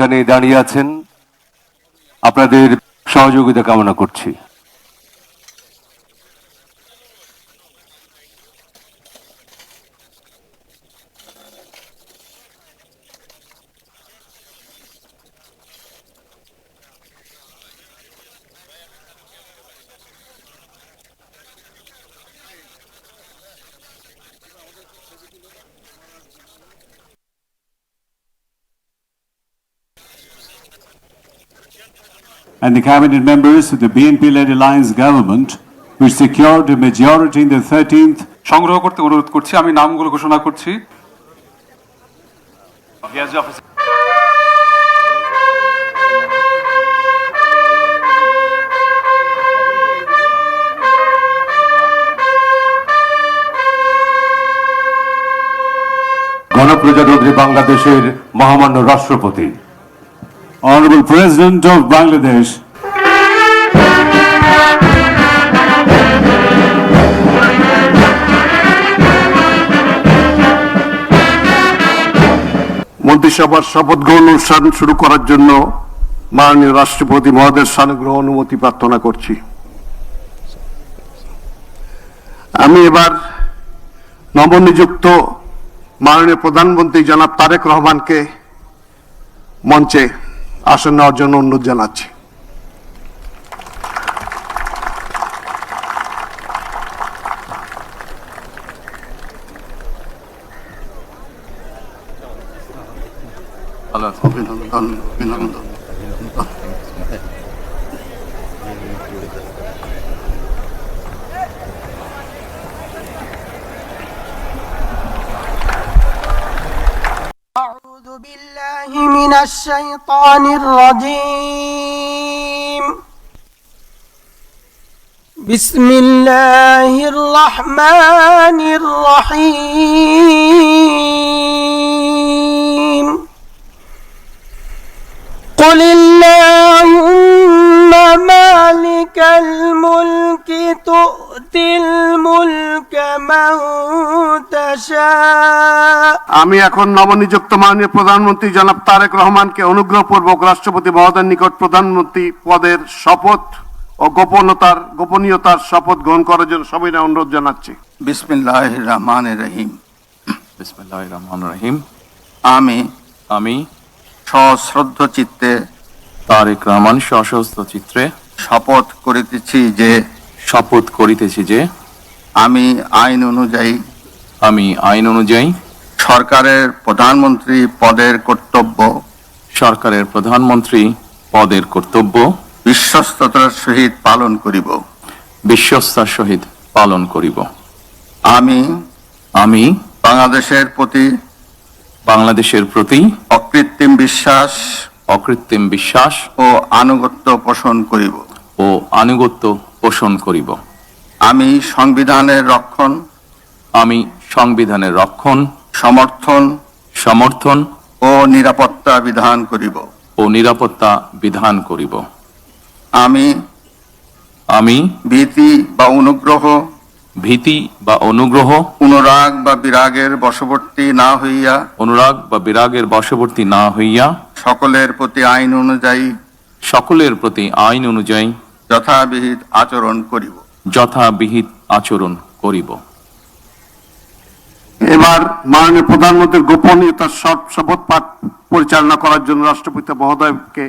এখানে দাঁড়িয়ে আছেন, আপনাদের সহযোগিতা কামনা করছি। And the cabinet members of the BNP-led alliance government, which secured a majority in the 13th. সংগ্রহ করতে অনুরোধ করছি। আমি নামগুলো ঘোষণা করছি। গণপ্রজাতন্ত্রী বাংলাদেশের মহামান্য রাষ্ট্রপতি, Honorable President of Bangladesh, মন্ত্রিসভার শপথ গ্রহণ অনুষ্ঠান শুরু করার জন্য মাননীয় রাষ্ট্রপতি মহোদয়ের সানুগ্রহ অনুমতি প্রার্থনা করছি। আমি এবার নবনিযুক্ত মাননীয় প্রধানমন্ত্রী জনাব তারেক রহমানকে মঞ্চে আসন নেওয়ার জন্য অনুরোধ জানাচ্ছি। অভিনন্দন। أعوذ بالله من الشيطان الرجيم. بسم الله الرحمن الرحيم. قل اللهم مالك الملك تؤتي الملك من تشاء. আমি এখন নবনিযুক্ত মাননীয় প্রধানমন্ত্রী জনাব তারেক রহমানকে অনুগ্রহপূর্বক রাষ্ট্রপতি মহোদয়ের নিকট প্রধানমন্ত্রী পদের শপথ ও গোপনীয়তার শপথ গ্রহণ করার জন্য সবিনয় অনুরোধ জানাচ্ছি। বিসমিল্লাহির রহমানির রহিম। বিসমিল্লাহির রহমানির রহিম। আমি সশ্রদ্ধ চিত্তে তারেক রহমান সশস্ত্র চিত্রে শপথ করিতেছি যে আমি আইন অনুযায়ী সরকারের প্রধানমন্ত্রী পদের কর্তব্য বিশ্বস্ততার সহিত পালন করিব। আমি বাংলাদেশের প্রতি অকৃত্রিম বিশ্বাস ও আনুগত্য পোষণ করিব। আমি সংবিধানের রক্ষণ সমর্থন ও নিরাপত্তা বিধান করিব। আমি ভীতি বা অনুগ্রহ অনুরাগ বা বিরাগের বশবর্তী না হইয়া সকলের প্রতি আইন অনুযায়ী যথাবিহিত আচরণ করিব। এবার মাননীয় প্রধানমন্ত্রীর গোপনীয়তার শপথ পাঠ পরিচালনা করার জন্য রাষ্ট্রপতি মহোদয়কে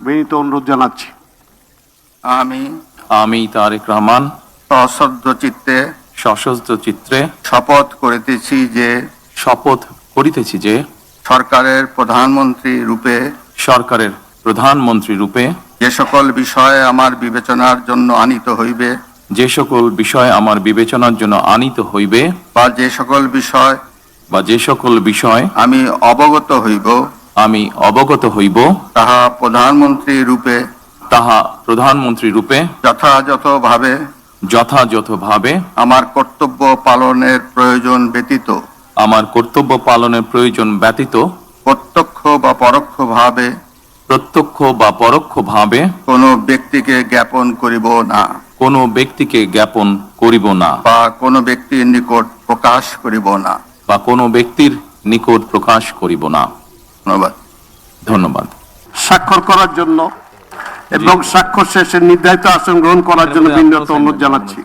বিনীত অনুরোধ জানাচ্ছি। আমি তারেক রহমান সশস্ত্র চিত্রে শপথ করিতেছি যে সরকারের প্রধানমন্ত্রী রূপে যে সকল বিষয় আমার বিবেচনার জন্য আনিত হইবে বা যে সকল বিষয় আমি অবগত হইব তাহা প্রধানমন্ত্রী রূপে যথাযথভাবে আমার কর্তব্য পালনের প্রয়োজন ব্যতীত প্রত্যক্ষ বা পরোক্ষভাবে কোনো ব্যক্তিকে জ্ঞাপন করিব না বা কোনো ব্যক্তির নিকট প্রকাশ করিব না। ধন্যবাদ। ধন্যবাদ। স্বাক্ষর করার জন্য এবং স্বাক্ষর শেষে নির্ধারিত আসন গ্রহণ করার জন্য বিনীত অনুরোধ জানাচ্ছি।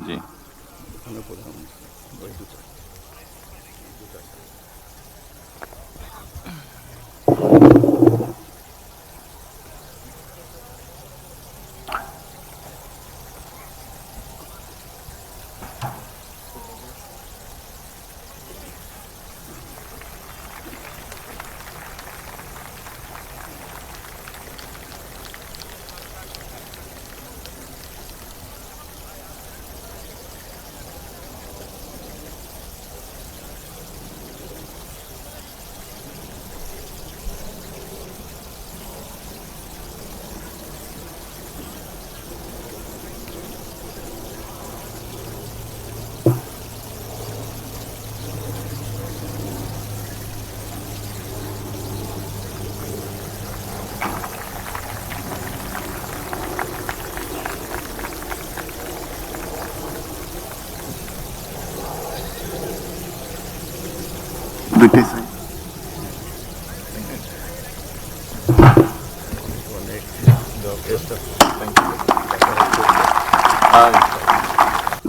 জি।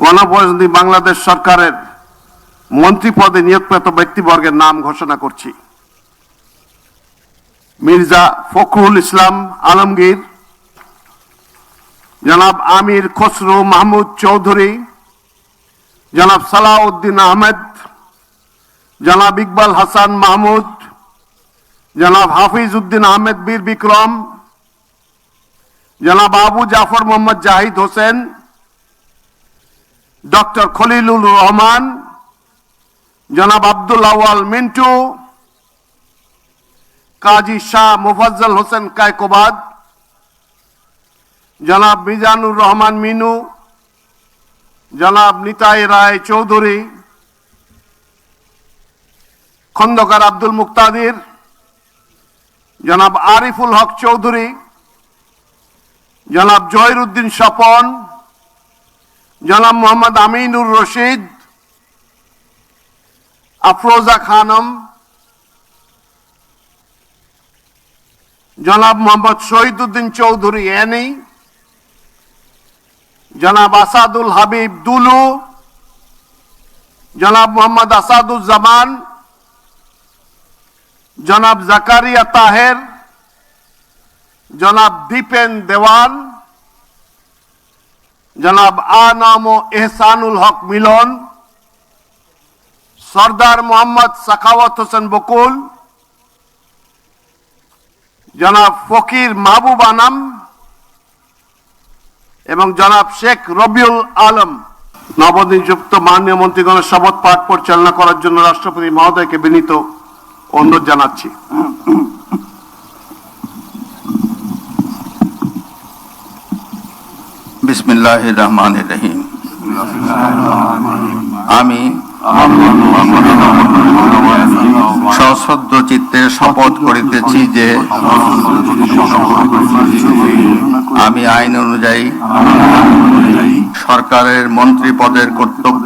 গণপ্রজাতন্ত্রী বাংলাদেশ সরকারের মন্ত্রী পদে নিয়োগপ্রাপ্ত ব্যক্তিবর্গের নাম ঘোষণা করছি। মির্জা ফখরুল ইসলাম আলমগীর, জনাব আমির খসরু মাহমুদ চৌধুরী, জনাব সালাউদ্দিন আহমেদ, জনাব ইকবাল হাসান মাহমুদ, জনাব হাফিজ উদ্দিন আহমেদ বীর বিক্রম, জনাব আবু জাফর মোহাম্মদ জাহিদ হোসেন, ডক্টর খলিলুর রহমান, জনাব আব্দুল আওয়াল মিন্টু, কাজী শাহ মুফাজ্জল হোসেন কায়কোবাদ, জনাব মিজানুর রহমান মিনু, জনাব নিতাই রায় চৌধুরী, খন্দকার আব্দুল মুক্তাদির, জনাব আরিফুল হক চৌধুরী, জনাব জহিরুদ্দিন স্বপন, জনাব মোহাম্মদ আমিনুর রশিদ, আফরোজা খানম, জনাব মোহাম্মদ শহীদুদ্দিন চৌধুরী এনি, জনাব আসাদুল হাবিব দুলু, জনাব মোহাম্মদ আসাদুজ্জামান, জনাব জাকারিয়া তাহের, জনাব দীপেন দেওয়ান, জনাব আনাম ও এহসানুল হক মিলন, সর্দার মোহাম্মদ সাখাওয়াত হোসেন বকুল, জনাব ফকির মাহবুব আনাম এবং জনাব শেখ রবিউল আলম। নবনিযুক্ত মাননীয় মন্ত্রীগণের শপথ পাঠ পরিচালনা করার জন্য রাষ্ট্রপতি মহোদয়কে বিনীত অনুরোধ জানাচ্ছি। বিসমিল্লাহির রহমানির রহিম। আমি সশ্রদ্ধ চিত্তে শপথ করিতেছি যে আমি আইন অনুযায়ী সরকারের মন্ত্রী পদের কর্তব্য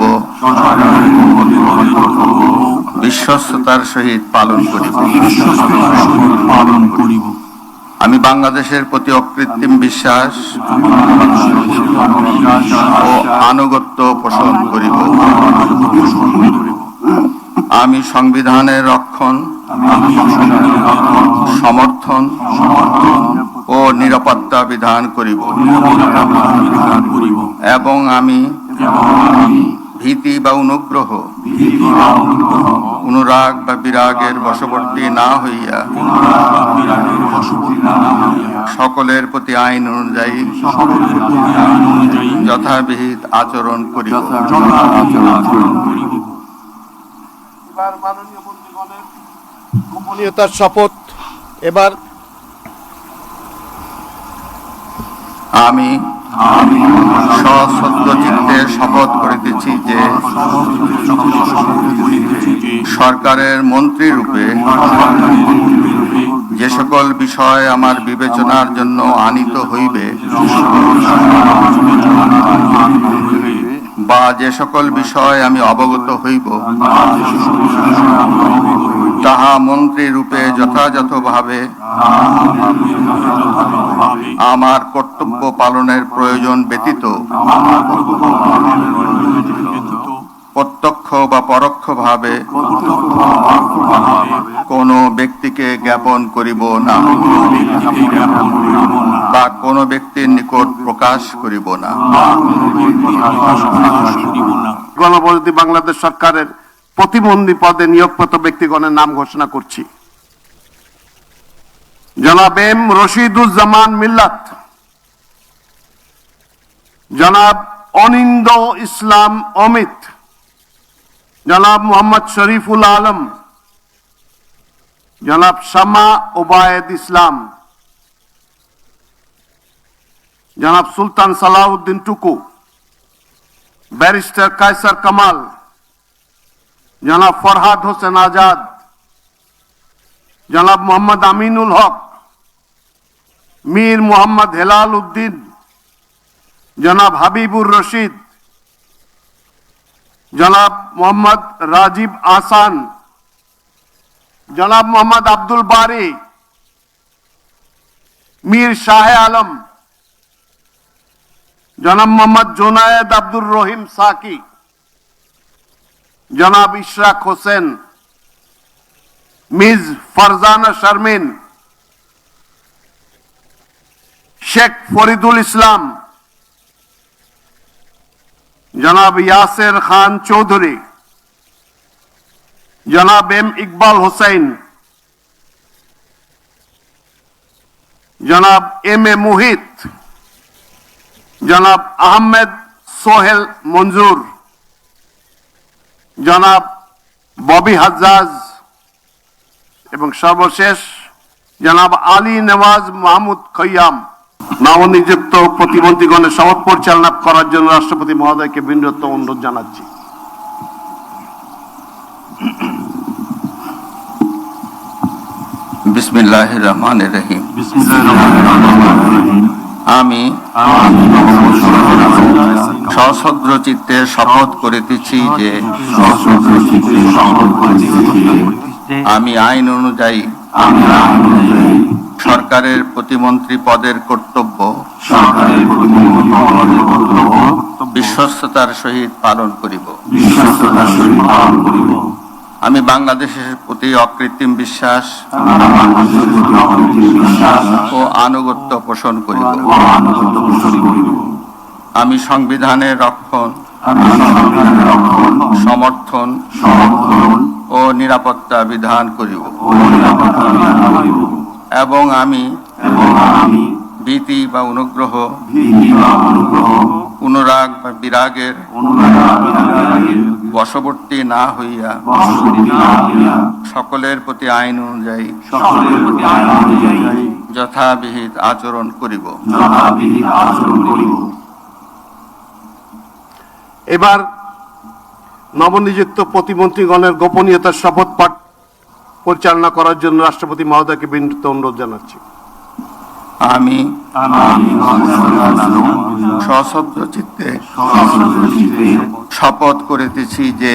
বিশ্বস্ততার সহিত পালন করিব। আমি বাংলাদেশের প্রতি অকৃত্রিম বিশ্বাস ও আনুগত্য পোষণ করিব। আমি সংবিধানের রক্ষণ, সমর্থন ও নিরাপত্তা বিধান করিব এবং আমি ভীতি বা অনুগ্রহ, অনুরাগ বা বিরাগের বশবর্তী না হইয়া সকলের প্রতি আইন অনুযায়ী যথাবিহিত আচরণ করিব। এবার মাননীয় মন্ত্রীগণের গোপনীয়তার শপথ। এবার আমি সশ্রদ্ধ চিত্তে শপথ করিতেছি যে সরকারের মন্ত্রী রূপে যে সকল বিষয় আমার বিবেচনার জন্য আনিত হইবে বা যে সকল বিষয় আমি অবগত হইব তাহা মন্ত্রী রূপে যথাযথভাবে আমার কর্তব্য পালনের প্রয়োজন ব্যতীত প্রত্যক্ষ বা পরোক্ষভাবে কোনো ব্যক্তিকে জ্ঞাপন করিব না বা কোনো ব্যক্তির নিকট প্রকাশ করিব না। গণপ্রজাতন্ত্রী বাংলাদেশ সরকারের প্রতিবন্ধী পদে নিয়োগপ্রাপ্ত ব্যক্তিগণের নাম ঘোষণা করছি। জনাব এম রশিদুজ্জামান মিল্লাত, জনাব অনিন্দ ইসলাম অমিত, জনাব মোহাম্মদ শরীফুল আলম, জনাব শামা ওবায়েদ ইসলাম, জনাব সুলতান সালাউদ্দিন টুকু, ব্যারিস্টার কায়সার কামাল, জনাব ফরহাদ হোসেন আজাদ, জনাব মোহাম্মদ আমিনুল হক, মীর মোহাম্মদ হেলাল উদ্দিন, জনাব হাবিবুর রশিদ, জনাব মোহাম্মদ রাজীব আহসান, জনাব মোহাম্মদ আব্দুল বারি, মীর শাহে আলম, জনাব মোহাম্মদ জোনায়েদ আব্দুর রহিম সাকি, জনাব ইশরাক হোসেন, মিস ফারজানা শারমিন, শেখ ফরিদুল ইসলাম, জনাব ইয়াসের খান চৌধুরী, জনাব এম ইকবাল হোসেন, জনাব এম এ মুহিত, জনাব আহমেদ সোহেল মঞ্জুর, জনাব ববি হাজ্জাজ এবং সর্বশেষ জনাব আলী নওয়াজ মাহমুদ খৈয়াম। নবনিযুক্ত প্রতিমন্ত্রীগণের শপথ পরিচালনা করার জন্য রাষ্ট্রপতি মহোদয়কে বিনীত অনুরোধ জানাচ্ছি। বিসমিল্লাহির রহমানির রহিম। আমি সশ্রদ্ধ চিত্তে শপথ করিতেছি যে আমি আইন অনুযায়ী সরকারের প্রতিমন্ত্রী পদের কর্তব্য বিশ্বস্ততার সহিত পালন করিব। আমি বাংলাদেশের প্রতি অকৃত্রিম বিশ্বাস ও আনুগত্য পোষণ করিব। আমি সংবিধানের রক্ষণ, সমর্থন ও নিরাপত্তা বিধান করিব এবং আমি ভীতি বা অনুগ্রহ, অনুরাগ বা বিরাগের বশবর্তী না হইয়া সকলের প্রতি আইন অনুযায়ী যথাবিহিত আচরণ করিব। এবার নবনিযুক্ত প্রতিমন্ত্রীগণের গোপনীয়তার শপথ পাঠ পরিচালনা করার জন্য রাষ্ট্রপতি মহোদয়কে বিনীত অনুরোধ জানাচ্ছি। আমি সশ্রদ্ধ চিত্তে শপথ করিতেছি যে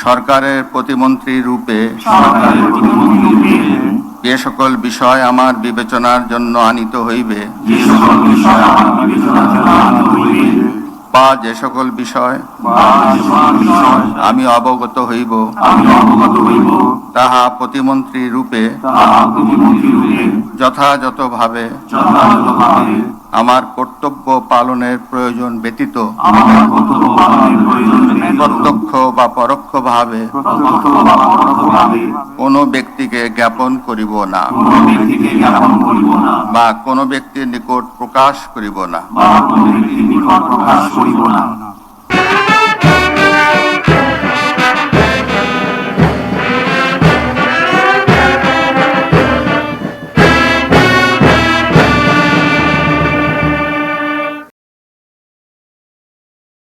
সরকারের প্রতিমন্ত্রী রূপে যে সকল বিষয় আমার বিবেচনার জন্য আনিত হইবে বা যে সকল বিষয় আমি অবগত হইব তাহা প্রতিমন্ত্রী রূপে যথাযথভাবে আমার কর্তব্য পালনের প্রয়োজন ব্যতীত প্রত্যক্ষ বা পরোক্ষভাবে কোনো ব্যক্তিকে জ্ঞাপন করিব না বা কোনো ব্যক্তির নিকট প্রকাশ করিব না।